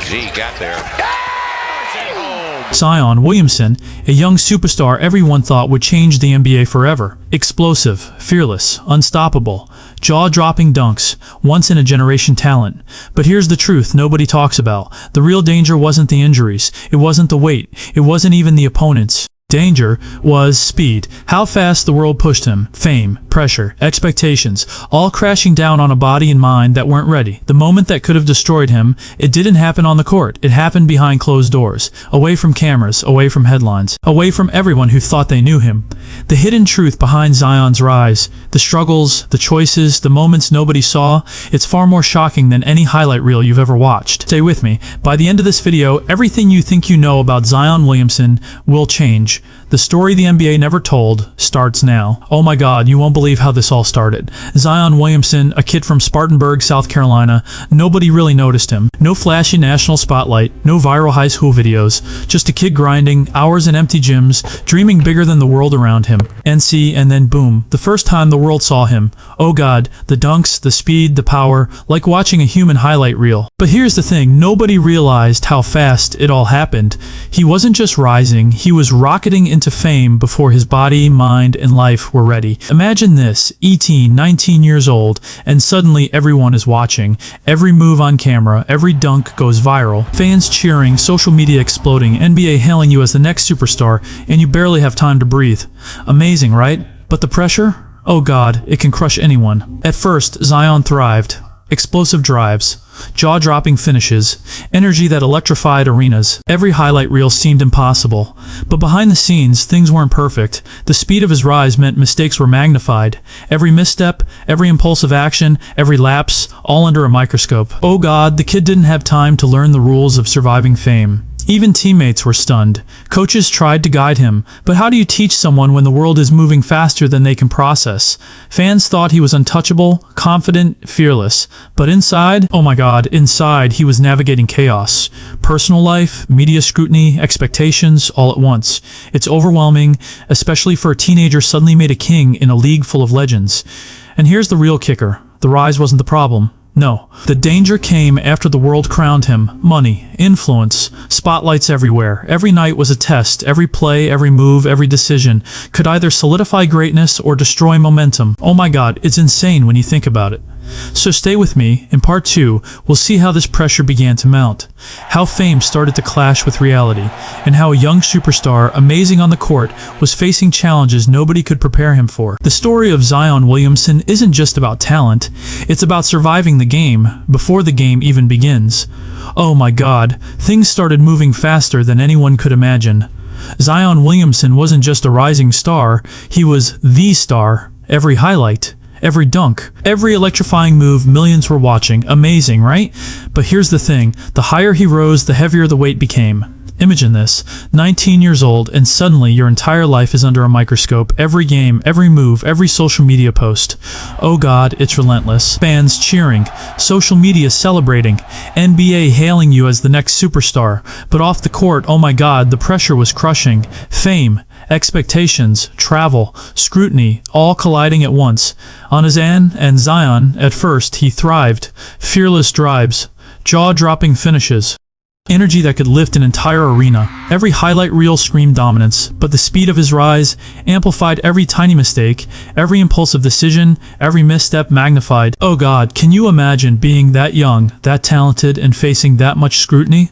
Z got there. Zion Williamson, a young superstar everyone thought would change the NBA forever. Explosive, fearless, unstoppable, jaw-dropping dunks, once-in-a-generation talent. But here's the truth nobody talks about. The real danger wasn't the injuries, it wasn't the weight, it wasn't even the opponents. Danger was speed. How fast the world pushed him. Fame, pressure, expectations, all crashing down on a body and mind that weren't ready. The moment that could have destroyed him, it didn't happen on the court. It happened behind closed doors, away from cameras, away from headlines, away from everyone who thought they knew him. The hidden truth behind Zion's rise, the struggles, the choices, the moments nobody saw, it's far more shocking than any highlight reel you've ever watched. Stay with me. By the end of this video, everything you think you know about Zion Williamson will change. The story the NBA never told starts now. Oh my God, you won't believe how this all started. Zion Williamson, a kid from Spartanburg, South Carolina, nobody really noticed him. No flashy national spotlight, no viral high school videos, just a kid grinding, hours in empty gyms, dreaming bigger than the world around him. NC, and then boom, the first time the world saw him. Oh God, the dunks, the speed, the power, like watching a human highlight reel. But here's the thing, nobody realized how fast it all happened. He wasn't just rising, he was rocketing into fame before his body, mind, and life were ready. Imagine this, 19 years old, and suddenly everyone is watching. Every move on camera, every dunk goes viral. Fans cheering, social media exploding, NBA hailing you as the next superstar, and you barely have time to breathe. Amazing, right? But the pressure? Oh God, it can crush anyone. At first, Zion thrived. Explosive drives, jaw-dropping finishes, energy that electrified arenas. Every highlight reel seemed impossible. But behind the scenes, things weren't perfect. The speed of his rise meant mistakes were magnified. Every misstep, every impulsive action, every lapse, all under a microscope. Oh God, the kid didn't have time to learn the rules of surviving fame. Even teammates were stunned. Coaches tried to guide him, but how do you teach someone when the world is moving faster than they can process? Fans thought he was untouchable, confident, fearless. But inside, oh my God, inside he was navigating chaos. Personal life, media scrutiny, expectations, all at once. It's overwhelming, especially for a teenager suddenly made a king in a league full of legends. And here's the real kicker. The rise wasn't the problem. No, the danger came after the world crowned him. Money, influence, spotlights everywhere. Every night was a test. Every play, every move, every decision could either solidify greatness or destroy momentum. Oh my God, it's insane when you think about it. So stay with me. In part 2, we'll see how this pressure began to mount, how fame started to clash with reality, and how a young superstar, amazing on the court, was facing challenges nobody could prepare him for. The story of Zion Williamson isn't just about talent, it's about surviving the game before the game even begins. Oh my God, things started moving faster than anyone could imagine. Zion Williamson wasn't just a rising star, he was the star. Every highlight, every dunk, every electrifying move, millions were watching. Amazing, right? But here's the thing, the higher he rose, the heavier the weight became. Imagine this, 19 years old, and suddenly your entire life is under a microscope. Every game, every move, every social media post. Oh God, it's relentless. Fans cheering, social media celebrating, NBA hailing you as the next superstar. But off the court, oh my God, the pressure was crushing. Fame, expectations, travel, scrutiny, all colliding at once. On his end, and Zion, at first, he thrived. Fearless drives, jaw-dropping finishes. Energy that could lift an entire arena. Every highlight reel screamed dominance, but the speed of his rise amplified every tiny mistake, every impulsive decision, every misstep magnified. Oh God, can you imagine being that young, that talented, and facing that much scrutiny?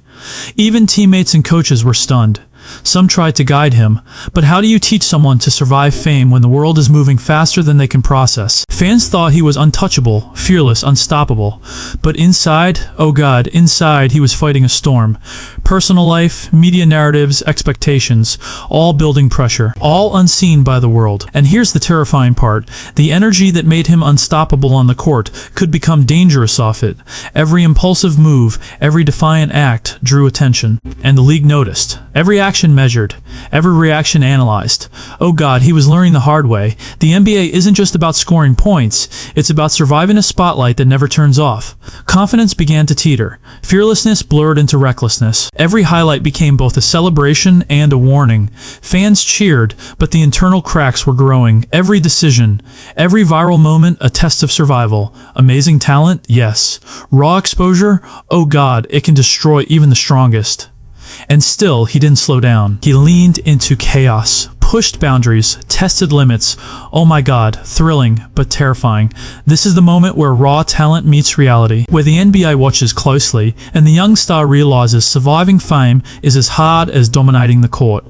Even teammates and coaches were stunned. Some tried to guide him, but how do you teach someone to survive fame when the world is moving faster than they can process? Fans thought he was untouchable, fearless, unstoppable. But inside, oh God, inside he was fighting a storm. Personal life, media narratives, expectations, all building pressure, all unseen by the world. And here's the terrifying part. The energy that made him unstoppable on the court could become dangerous off it. Every impulsive move, every defiant act drew attention, and the league noticed. Every action measured, every reaction analyzed. Oh God, he was learning the hard way. The NBA isn't just about scoring points, it's about surviving a spotlight that never turns off. Confidence began to teeter. Fearlessness blurred into recklessness. Every highlight became both a celebration and a warning. Fans cheered, but the internal cracks were growing. Every decision, every viral moment, a test of survival. Amazing talent? Yes. Raw exposure? Oh God, it can destroy even the strongest. And still, he didn't slow down. He leaned into chaos, pushed boundaries, tested limits. Oh my God, thrilling, but terrifying. This is the moment where raw talent meets reality, where the NBA watches closely, and the young star realizes surviving fame is as hard as dominating the court.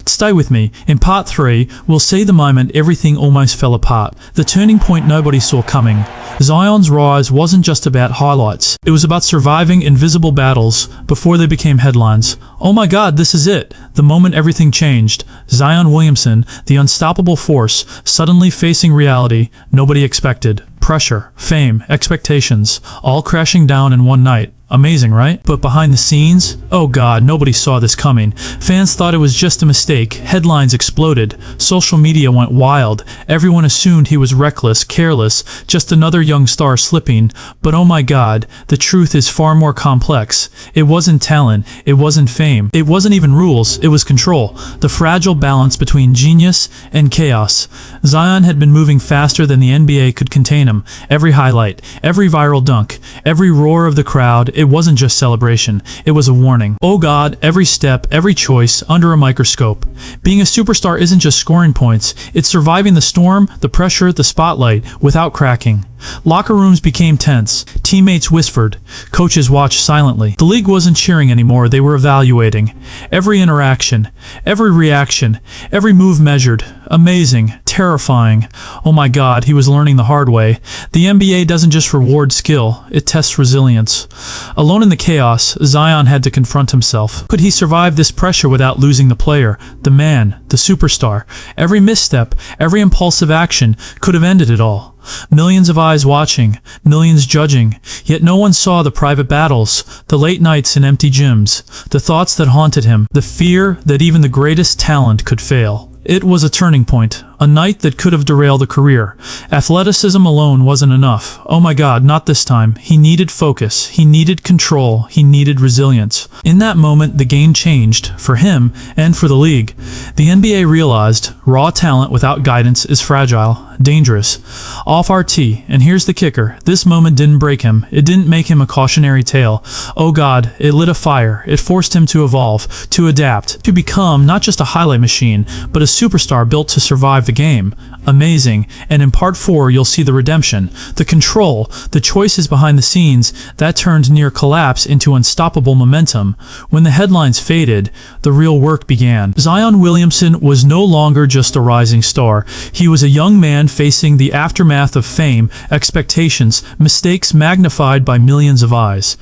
Stay with me. In part 3, we'll see the moment everything almost fell apart. The turning point nobody saw coming. Zion's rise wasn't just about highlights. It was about surviving invisible battles before they became headlines. Oh my God, this is it. The moment everything changed. Zion Williamson, the unstoppable force, suddenly facing reality nobody expected. Pressure, fame, expectations, all crashing down in one night. Amazing, right? But behind the scenes, oh God, nobody saw this coming. Fans thought it was just a mistake. Headlines exploded. Social media went wild. Everyone assumed he was reckless, careless, just another young star slipping. But oh my God, the truth is far more complex. It wasn't talent. It wasn't fame. It wasn't even rules. It was control. The fragile balance between genius and chaos. Zion had been moving faster than the NBA could contain him. Every highlight, every viral dunk, every roar of the crowd, it wasn't just celebration, it was a warning. Oh God, every step, every choice, under a microscope. Being a superstar isn't just scoring points, it's surviving the storm, the pressure, the spotlight, without cracking. Locker rooms became tense. Teammates whispered. Coaches watched silently. The league wasn't cheering anymore, they were evaluating. Every interaction, every reaction, every move measured. Amazing, terrifying. Oh my God, he was learning the hard way. The NBA doesn't just reward skill, it tests resilience. Alone in the chaos, Zion had to confront himself. Could he survive this pressure without losing the player, the man, the superstar? Every misstep, every impulsive action could have ended it all. Millions of eyes watching, millions judging, yet no one saw the private battles, the late nights in empty gyms, the thoughts that haunted him, the fear that even the greatest talent could fail. It was a turning point, a night that could have derailed a career. Athleticism alone wasn't enough. Oh my God, not this time. He needed focus, he needed control, he needed resilience. In that moment, the game changed, for him and for the league. The NBA realized raw talent without guidance is fragile, dangerous. Off RT, and here's the kicker, this moment didn't break him, it didn't make him a cautionary tale. Oh God, it lit a fire, it forced him to evolve, to adapt, to become not just a highlight machine, but a superstar built to survive the game. Amazing, and in part 4 you'll see the redemption, the control, the choices behind the scenes, that turned near collapse into unstoppable momentum. When the headlines faded, the real work began. Zion Williamson was no longer just a rising star, he was a young man facing the aftermath of fame, expectations, mistakes magnified by millions of eyes.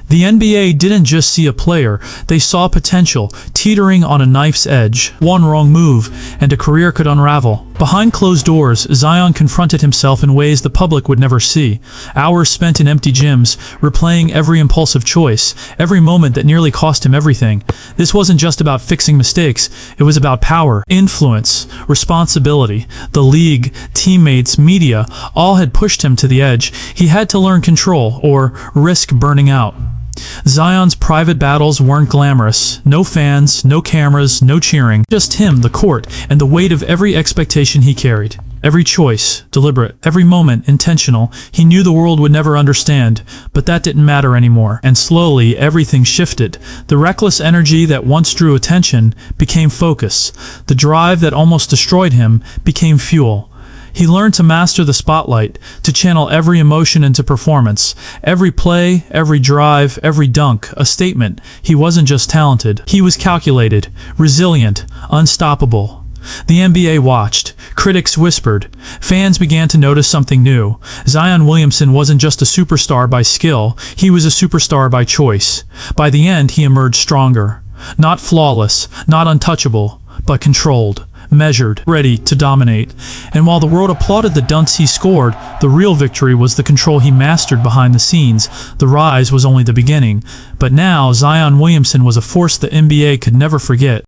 The NBA didn't just see a player, they saw potential, teetering on a knife's edge. One wrong move, and a career could unravel. Behind closed doors, Zion confronted himself in ways the public would never see. Hours spent in empty gyms, replaying every impulsive choice, every moment that nearly cost him everything. This wasn't just about fixing mistakes, it was about power, influence, responsibility. The league, teammates, media, all had pushed him to the edge. He had to learn control, or risk burning out. Zion's private battles weren't glamorous. No fans, no cameras, no cheering. Just him, the court, and the weight of every expectation he carried. Every choice, deliberate. Every moment, intentional. He knew the world would never understand, but that didn't matter anymore. And slowly, everything shifted. The reckless energy that once drew attention became focus. The drive that almost destroyed him became fuel. He learned to master the spotlight, to channel every emotion into performance. Every play, every drive, every dunk, a statement. He wasn't just talented. He was calculated, resilient, unstoppable. The NBA watched. Critics whispered. Fans began to notice something new. Zion Williamson wasn't just a superstar by skill, he was a superstar by choice. By the end, he emerged stronger. Not flawless, not untouchable, but controlled. Measured, ready to dominate. And while the world applauded the dunks he scored, the real victory was the control he mastered behind the scenes. The rise was only the beginning. But now, Zion Williamson was a force the NBA could never forget.